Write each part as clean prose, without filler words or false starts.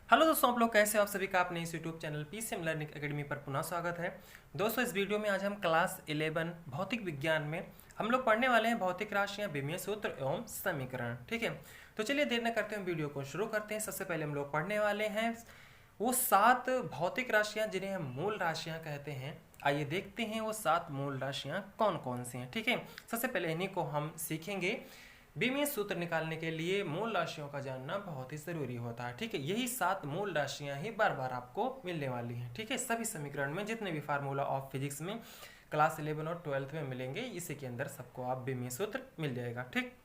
Hello दोस्तों, आप लोग कैसे हो? आप सभी का अपने इस YouTube channel PCM learning academy पर पुनः स्वागत है। दोस्तों, इस वीडियो में आज हम क्लास 11 भौतिक विज्ञान में हम लोग पढ़ने वाले हैं भौतिक राशियां, विमीय सूत्र एवं समीकरण। ठीक है, तो चलिए देर न करते हैं वीडियो को शुरू करते हैं। सबसे पहले हम लोग पढ़ने वाले हैं वो 7 भौतिक राशियां जिन्हें हम मूल राशियां कहते हैं। आइए देखते हैं वो 7 मूल राशियां कौन कौन सी हैं। ठीक है, सबसे पहले इन्हीं को हम सीखेंगे। विमीय सूत्र निकालने के लिए मूल राशियों का जानना बहुत ही जरूरी होता है। ठीक है, यही 7 मूल राशियां ही बार बार आपको मिलने वाली हैं। ठीक है, सभी समीकरण में जितने भी फार्मूला ऑफ फिजिक्स में क्लास 11 और 12 में मिलेंगे, इसी के अंदर सबको आप विमीय सूत्र मिल जाएगा। ठीक,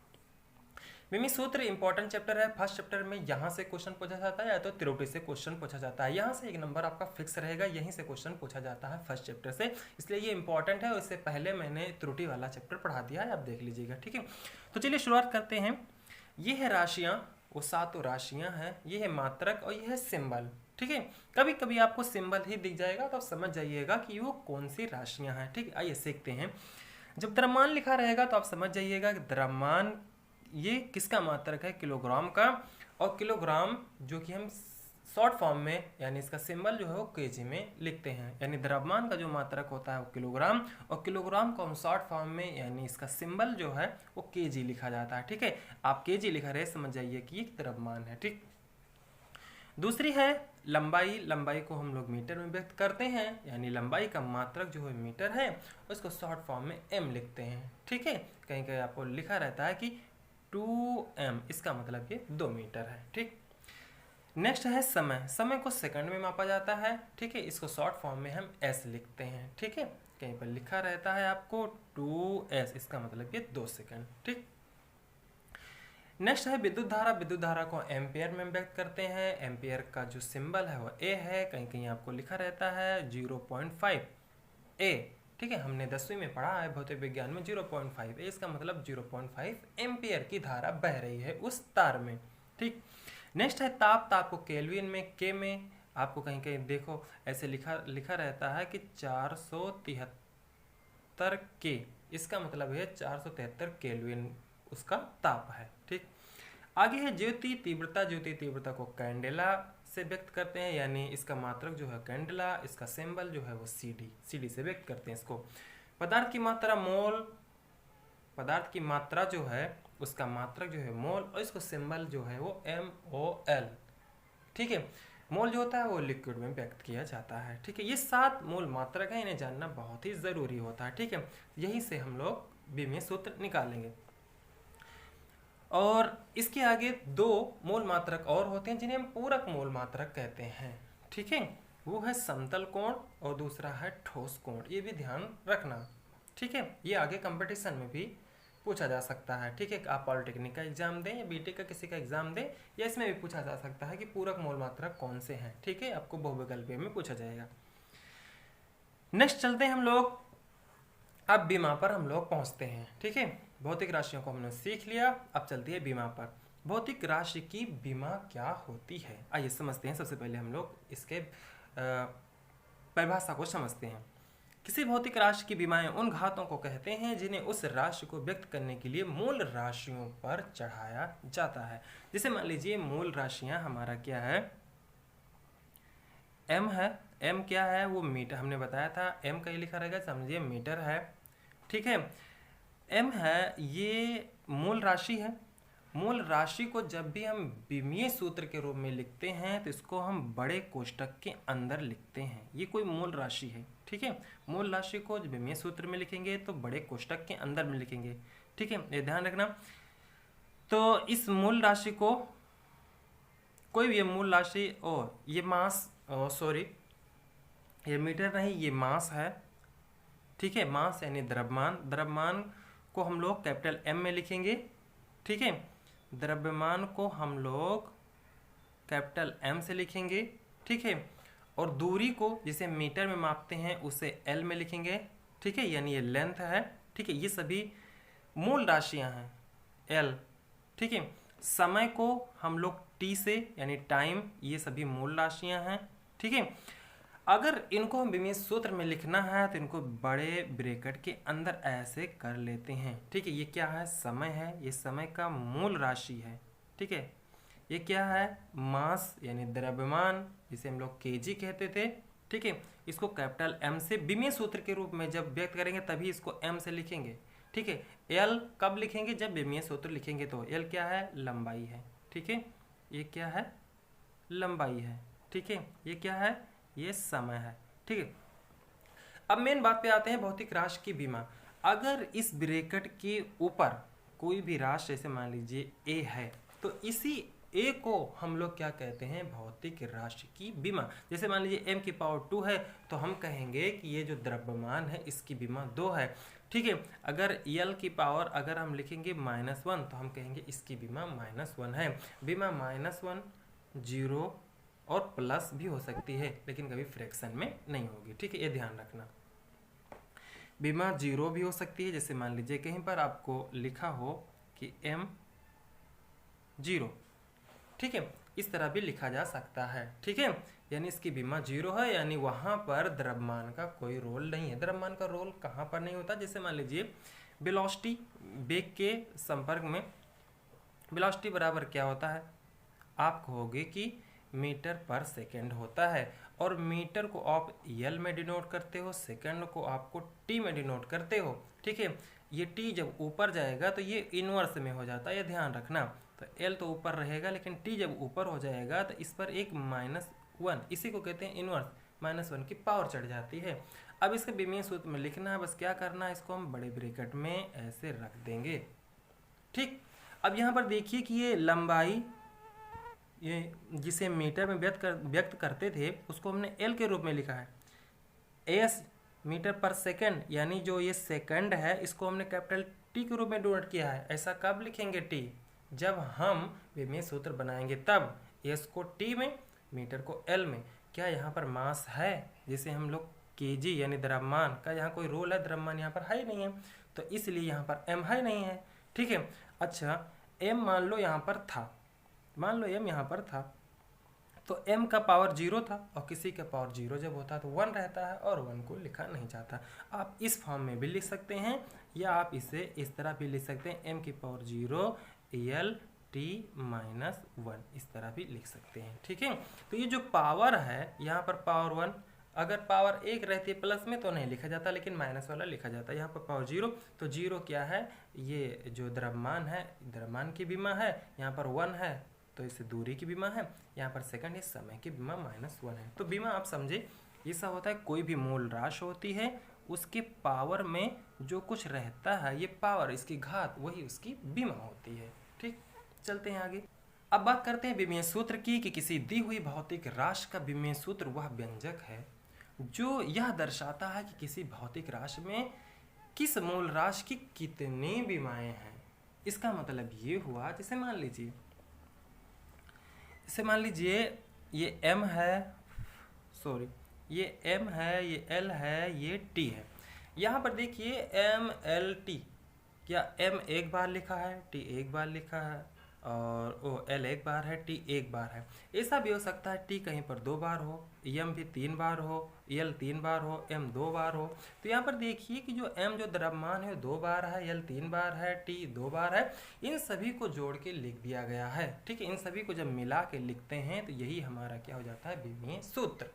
विमीय सूत्र इंपॉर्टेंट चैप्टर है। फर्स्ट चैप्टर में यहाँ से क्वेश्चन पूछा जाता है या तो त्रुटि से क्वेश्चन पूछा जाता है। यहाँ से एक नंबर आपका फिक्स रहेगा, यहीं से क्वेश्चन पूछा जाता है फर्स्ट चैप्टर से, इसलिए ये इंपॉर्टेंट है। और इससे पहले मैंने त्रुटि वाला चैप्टर पढ़ा दिया है, आप देख लीजिएगा। ठीक है, तो चलिए शुरुआत करते हैं। ये है राशियाँ, वो 7 राशियाँ हैं। ये है मात्रक और ये है सिंबल। ठीक है, कभी कभी आपको सिंबल ही दिख जाएगा तो आप समझ जाइएगा कि वो कौन सी राशियाँ हैं। ठीक है, आइए सीखते हैं। जब द्रव्यमान लिखा रहेगा तो आप समझ जाइएगा कि द्रव्यमान ये किसका मात्रक है, किलोग्राम का। और किलोग्राम जो कि हम शॉर्ट फॉर्म में यानी इसका सिंबल जो है वो केजी में लिखते हैं, यानी द्रव्यमान का जो मात्रक होता है वो किलोग्राम, और किलोग्राम को हम शॉर्ट फॉर्म में यानी इसका सिंबल जो है वो केजी लिखा जाता है। ठीक है, आप केजी लिखा रहे समझ जाइए कि ये द्रव्यमान है। ठीक, दूसरी है लंबाई। लंबाई को हम लोग मीटर में व्यक्त करते हैं, यानी लंबाई का मात्रक जो है मीटर है, उसको शॉर्ट फॉर्म में एम लिखते हैं। ठीक है, कहीं कहीं आपको लिखा रहता है कि 2m, इसका मतलब ये 2 मीटर है। ठीक, नेक्स्ट है समय। समय को सेकंड में मापा जाता है। ठीक है, इसको शॉर्ट फॉर्म में हम s लिखते हैं। ठीक है, कहीं पर लिखा रहता है आपको 2s, इसका मतलब ये 2 सेकंड। ठीक, नेक्स्ट है विद्युत धारा। विद्युत धारा को एम्पियर में व्यक्त करते हैं। एम्पियर का जो सिंबल है वो ए है, कहीं कहीं आपको लिखा रहता है 0.5 ए। ठीक है, हमने 10वीं में पढ़ा है भौतिक विज्ञान में 0.5 ए, इसका मतलब 0.5 एम्पियर की धारा बह रही है उस तार में। ठीक, नेक्स्ट है ताप। ताप को केल्विन में, के में आपको कहीं कहीं देखो ऐसे लिखा रहता है कि 473 के, इसका मतलब है 473 केल्विन उसका ताप है। ठीक, आगे है ज्योति तीव्रता। ज्योति तीव्रता को कैंडेला से व्यक्त करते हैं, यानी इसका मात्रक जो है कैंडेला, इसका सिंबल जो है वो सीडी, सीडी से व्यक्त करते हैं इसको। पदार्थ की मात्रा मोल। पदार्थ की मात्रा जो है उसका मात्रक जो है मोल, और इसको सिंबल जो है वो MOL। ठीक है, मोल जो होता है वो लिक्विड में व्यक्त किया जाता है। ठीक है, ये 7 मूल मात्रक है, इन्हें जानना बहुत ही जरूरी होता है। ठीक है, यहीं से हम लोग विमीय सूत्र निकालेंगे। और इसके आगे 2 मूल मात्रक और होते हैं जिन्हें हम पूरक मूल मात्रक कहते हैं। ठीक है, वो है समतल कोण और दूसरा है ठोस कोण, ये भी ध्यान रखना। ठीक है, ये आगे कंपटीशन में भी पूछा जा सकता है। ठीक है, आप पॉलिटेक्निक का एग्जाम दें या बीटेक का किसी का एग्जाम दें, या इसमें भी पूछा जा सकता है कि पूरक मूल मात्रक कौन से हैं। ठीक है, आपको बहुविकल्पीय में पूछा जाएगा। नेक्स्ट चलते हैं हम लोग, अब बीमा पर हम लोग पहुंचते हैं। ठीक है, भौतिक राशियों को हमने सीख लिया, अब चलती है बीमा पर। भौतिक राशि की बीमा क्या होती है, आइए समझते हैं। सबसे पहले हम लोग इसके परिभाषा को समझते हैं। किसी भौतिक राशि की बीमाएं उन घातों को कहते हैं जिन्हें उस राशि को व्यक्त करने के लिए मूल राशियों पर चढ़ाया जाता है। जैसे मान लीजिए मूल राशियां हमारा क्या है, m है। m क्या है, वो मीटर, हमने बताया था m का ये लिखा रहेगा, समझिए मीटर है। ठीक है, m है, ये मूल राशि है। मूल राशि को जब भी हम विमीय सूत्र के रूप में लिखते हैं तो इसको हम बड़े कोष्ठक के अंदर लिखते हैं। ये कोई मूल राशि है। ठीक है, मूल राशि को जब विमीय सूत्र में लिखेंगे तो बड़े कोष्ठक के अंदर में लिखेंगे। ठीक है, ये ध्यान रखना। तो इस मूल राशि को कोई भी मूल राशि, ये मास, सॉरी ये मीटर नहीं, ये मास है। ठीक है, मास यानी द्रव्यमान। द्रव्यमान को हम लोग कैपिटल M में लिखेंगे। ठीक है, द्रव्यमान को हम लोग कैपिटल M से लिखेंगे। ठीक है, और दूरी को जिसे मीटर में मापते हैं उसे L में लिखेंगे। ठीक है, यानी ये लेंथ है। ठीक है, ये सभी मूल राशियां हैं L। ठीक है, समय को हम लोग T से यानी टाइम, ये सभी मूल राशियां हैं। ठीक है, अगर इनको हम विमीय सूत्र में लिखना है तो इनको बड़े ब्रैकेट के अंदर ऐसे कर लेते हैं। ठीक है, ये क्या है, समय है, ये समय का मूल राशि है। ठीक है, ये क्या है, मास यानी द्रव्यमान, जिसे हम लोग केजी कहते थे। ठीक है, इसको कैपिटल एम से विमीय सूत्र के रूप में जब व्यक्त करेंगे तभी इसको एम से लिखेंगे। ठीक है, एल कब लिखेंगे, जब विमीय सूत्र लिखेंगे। तो एल क्या है, लंबाई है। ठीक है, ये क्या है, लंबाई है। ठीक है, ये क्या है, ये समय है। ठीक है, अब मेन बात पे आते हैं, भौतिक राशि की बीमा। अगर इस ब्रैकेट के ऊपर कोई भी राशि, जैसे मान लीजिए ए है, तो इसी ए को हम लोग क्या कहते हैं, भौतिक राशि की बीमा। जैसे मान लीजिए m की पावर 2 है, तो हम कहेंगे कि ये जो द्रव्यमान है इसकी बीमा 2 है। ठीक है, अगर l की पावर अगर हम लिखेंगे -1, तो हम कहेंगे इसकी बीमा -1 है। बीमा -1, 0 और प्लस भी हो सकती है, लेकिन कभी फ्रैक्शन में नहीं होगी। ठीक है, ये ध्यान रखना। बीमा 0 भी हो सकती है, जैसे मान लीजिए कहीं पर आपको लिखा हो कि m 0। ठीक है, इस तरह भी लिखा जा सकता है। ठीक है, यानी इसकी बीमा 0 है, यानी वहां पर द्रव्यमान का कोई रोल नहीं है। द्रव्यमान का रोल कहाँ पर नहीं होता, जैसे मान लीजिए वेलोसिटी, वेग के संपर्क में वेलोसिटी बराबर क्या होता है, आप कहोगे कि मीटर पर सेकेंड होता है, और मीटर को आप एल में डिनोट करते हो, सेकेंड को आपको टी में डिनोट करते हो। ठीक है, ये टी जब ऊपर जाएगा तो ये इनवर्स में हो जाता है, ये ध्यान रखना। तो एल तो ऊपर रहेगा, लेकिन टी जब ऊपर हो जाएगा तो इस पर एक -1, इसी को कहते हैं इनवर्स, -1 की पावर चढ़ जाती है। अब इसके विमीय सूत्र में लिखना है, बस क्या करना है, इसको हम बड़े ब्रैकेट में ऐसे रख देंगे। ठीक, अब यहाँ पर देखिए कि ये लंबाई, ये जिसे मीटर में व्यक्त करते थे, उसको हमने एल के रूप में लिखा है। एस मीटर पर सेकंड, यानी जो ये सेकंड है इसको हमने कैपिटल टी के रूप में डिनोट किया है। ऐसा कब लिखेंगे, टी जब हम विमीय सूत्र बनाएंगे तब। एस को टी में, मीटर को एल में। क्या यहाँ पर मास है, जिसे हम लोग केजी यानी द्रव्यमान का यहाँ कोई रोल है, द्रव्यमान यहाँ पर है ही नहीं है, तो इसलिए यहाँ पर एम है नहीं है। ठीक है, अच्छा एम मान लो यहाँ पर था, मान लो m यहाँ पर था, तो m का पावर 0 था, और किसी का पावर 0 जब होता है तो 1 रहता है, और 1 को लिखा नहीं जाता। आप इस फॉर्म में भी लिख सकते हैं, या आप इसे इस तरह भी लिख सकते हैं, m की पावर 0 एल टी -1, इस तरह भी लिख सकते हैं। ठीक है, तो ये जो पावर है, यहाँ पर पावर 1, अगर पावर 1 रहती है प्लस में तो नहीं लिखा जाता, लेकिन माइनस वाला लिखा जाता है। यहाँ पर पावर 0, तो 0 क्या है, ये जो द्रव्यमान है, द्रव्यमान की बीमा है। यहाँ पर 1 है तो इससे दूरी की बीमा है, यहाँ पर सेकंड, इस समय की बीमा -1 है। तो बीमा आप समझे, ऐसा होता है, कोई भी मूल राशि होती है, उसके पावर में जो कुछ रहता है, ये पावर, इसकी घात, वही उसकी बीमा होती है। ठीक, चलते हैं आगे। अब बात करते हैं विमीय सूत्र की, कि किसी दी हुई भौतिक राशि का विमीय सूत्र वह व्यंजक है जो यह दर्शाता है कि किसी भौतिक राशि में किस मूल राशि की कितनी बीमाएं हैं। इसका मतलब ये हुआ, जैसे मान लीजिए ये m है, सॉरी ये m है, ये l है, ये t है। यहाँ पर देखिए m l t, क्या m एक बार लिखा है, t एक बार लिखा है, और l एक बार है, t एक बार है। ऐसा भी हो सकता है t कहीं पर 2 बार हो, m भी 3 बार हो, l 3 बार हो, m 2 बार हो। तो यहाँ पर देखिए कि जो m जो द्रव्यमान है 2 बार है, l 3 बार है, t 2 बार है। इन सभी को जोड़ के लिख दिया गया है। ठीक है, इन सभी को जब मिला के लिखते हैं तो यही हमारा क्या हो जाता है, विमीय सूत्र।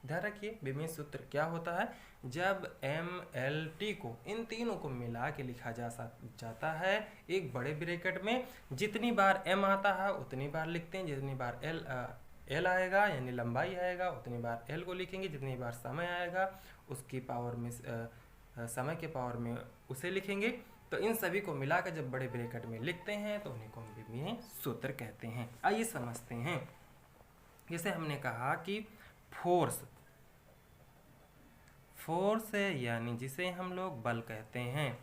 ध्यान रखिए, विमीय सूत्र क्या होता है, जब m l t को, इन तीनों को मिला के लिखा जाता है एक बड़े ब्रैकेट में। जितनी बार m आता है उतनी बार लिखते हैं, जितनी बार l आएगा यानी लंबाई आएगा उतनी बार l को लिखेंगे, जितनी बार समय आएगा उसकी पावर में, समय के पावर में उसे लिखेंगे। तो इन सभी को मिलाकर जब बड़े ब्रैकेट में लिखते हैं तो उन्हीं को हम विमीय सूत्र कहते हैं। आइए समझते हैं। जैसे हमने कहा कि फोर्स है, यानी जिसे हम लोग बल कहते हैं।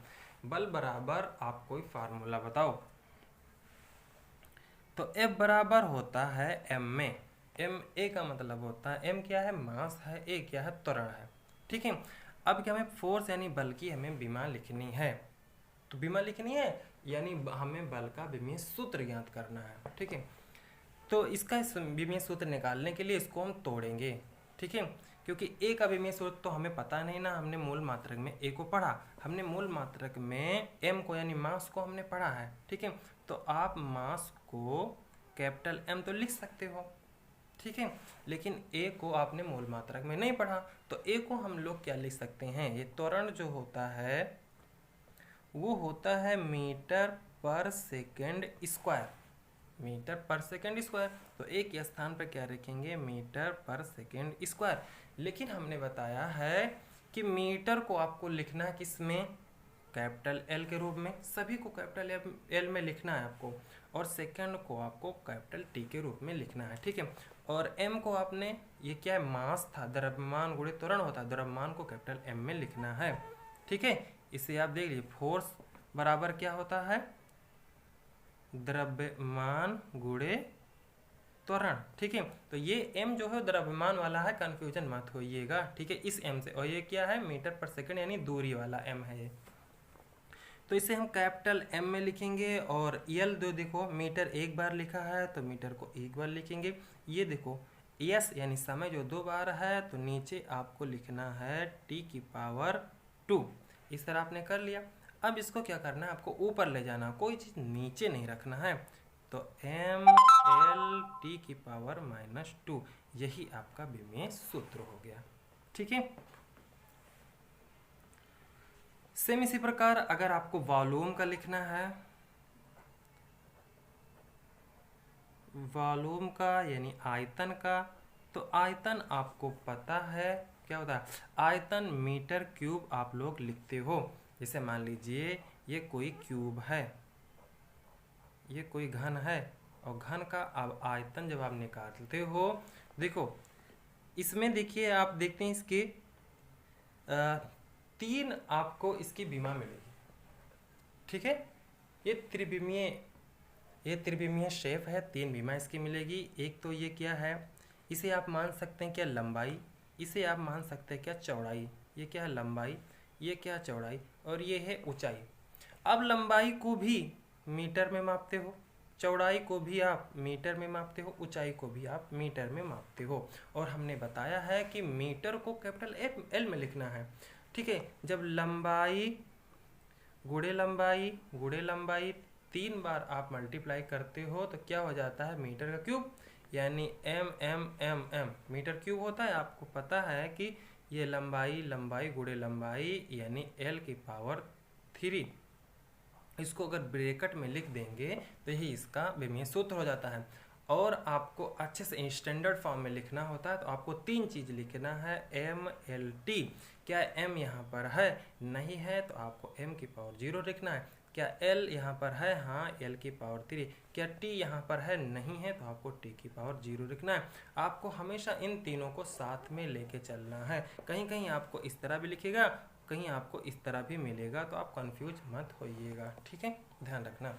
बल बराबर, आप कोई फार्मूला बताओ। तो F बराबर होता है m में, m a का मतलब होता है, m क्या है, मास है, a क्या है, त्वरण है। ठीक है, अब क्या, हमें फोर्स यानी बल की हमें बीमा लिखनी है। तो बीमा लिखनी है यानी हमें बल का विमीय सूत्र ज्ञात करना है। ठीक है, तो इसका विमीय सूत्र निकालने के लिए इसको हम तोड़ेंगे। ठीक है, क्योंकि ए का विमीय सूत्र तो हमें पता नहीं ना, हमने मूल मात्रक में ए को पढ़ा, हमने मूल मात्रक में एम को यानी मास को हमने पढ़ा है। ठीक है, तो आप मास को कैपिटल M तो लिख सकते हो, ठीक है। लेकिन A को आपने मूल मात्रक में नहीं पढ़ा, तो A को हम लोग क्या लिख सकते हैं, ये त्वरण जो होता है वो होता है मीटर पर सेकेंड स्क्वायर, मीटर पर सेकेंड स्क्वायर। तो एक के स्थान पर क्या रखेंगे, मीटर पर सेकेंड स्क्वायर। लेकिन हमने बताया है कि मीटर को आपको लिखना है किस में, कैपिटल L के रूप में, सभी को कैपिटल L में लिखना है आपको, और सेकेंड को आपको कैपिटल T के रूप में लिखना है, ठीक है। और M को आपने, ये क्या है, मास था, द्रव्यमान गुणे त्वरण होता है, द्रव्यमान को कैपिटल M में लिखना है, ठीक है। इसे आप देख लीजिए, फोर्स बराबर क्या होता है, द्रव्यमान गुणे त्वरण, ठीक है। तो ये m जो है द्रव्यमान वाला है, कंफ्यूजन मत होइएगा, ठीक है, इस m से। और ये क्या है, मीटर पर सेकंड यानी दूरी वाला m है ये। तो इसे हम कैपिटल M में लिखेंगे, और L जो देखो मीटर एक बार लिखा है तो मीटर को एक बार लिखेंगे। ये देखो S यानी समय जो 2 बार है, तो नीचे आपको लिखना है t की पावर 2। इस तरह आपने कर लिया। अब इसको क्या करना है, आपको ऊपर ले जाना, कोई चीज़ नीचे नहीं रखना है। तो mL t की पावर -2, यही आपका विमेय सूत्र हो गया, ठीक है। सेम इसी प्रकार अगर आपको वॉल्यूम का लिखना है, वॉल्यूम का यानी आयतन का, तो आयतन आपको पता है क्या होता है, आयतन मीटर क्यूब आप लोग लिखते हो। जैसे मान लीजिए ये कोई क्यूब है, ये कोई घन है, और घन का अब आयतन जब आप निकालते हो, देखो इसमें देखिए, आप देखते हैं इसके 3 आपको इसकी विमा मिलेगी, ठीक है। ये त्रिविमीय शेप है, 3 विमा इसकी मिलेगी। एक तो ये क्या है, इसे आप मान सकते हैं क्या लंबाई, इसे आप मान सकते हैं क्या चौड़ाई, ये क्या है लंबाई, ये क्या चौड़ाई, और ये है ऊंचाई। अब लंबाई को भी मीटर में मापते हो, चौड़ाई को भी आप मीटर में मापते हो, ऊंचाई को भी आप मीटर में मापते हो। और हमने बताया है कि मीटर को कैपिटल L में लिखना है, ठीक है। जब लंबाई गुणे लंबाई 3 बार आप मल्टीप्लाई करते हो तो क्या हो जाता है, मीटर का क्यूब, यानी m मीटर क्यूब होता है। आपको पता है कि ये लंबाई गुणे लंबाई यानी L की पावर 3। इसको अगर ब्रैकेट में लिख देंगे तो यही इसका विमेय सूत्र हो जाता है। और आपको अच्छे से स्टैंडर्ड फॉर्म में लिखना होता है, तो आपको 3 चीज़ लिखना है, mLT। क्या m यहाँ पर है, नहीं है, तो आपको m की पावर 0 लिखना है। क्या l यहाँ पर है, हाँ, l की पावर 3। क्या t यहाँ पर है, नहीं है, तो आपको t की पावर 0 लिखना है। आपको हमेशा इन तीनों को साथ में लेके चलना है। कहीं कहीं आपको इस तरह भी लिखेगा, कहीं आपको इस तरह भी मिलेगा, तो आप कंफ्यूज मत होइएगा, ठीक है, ध्यान रखना।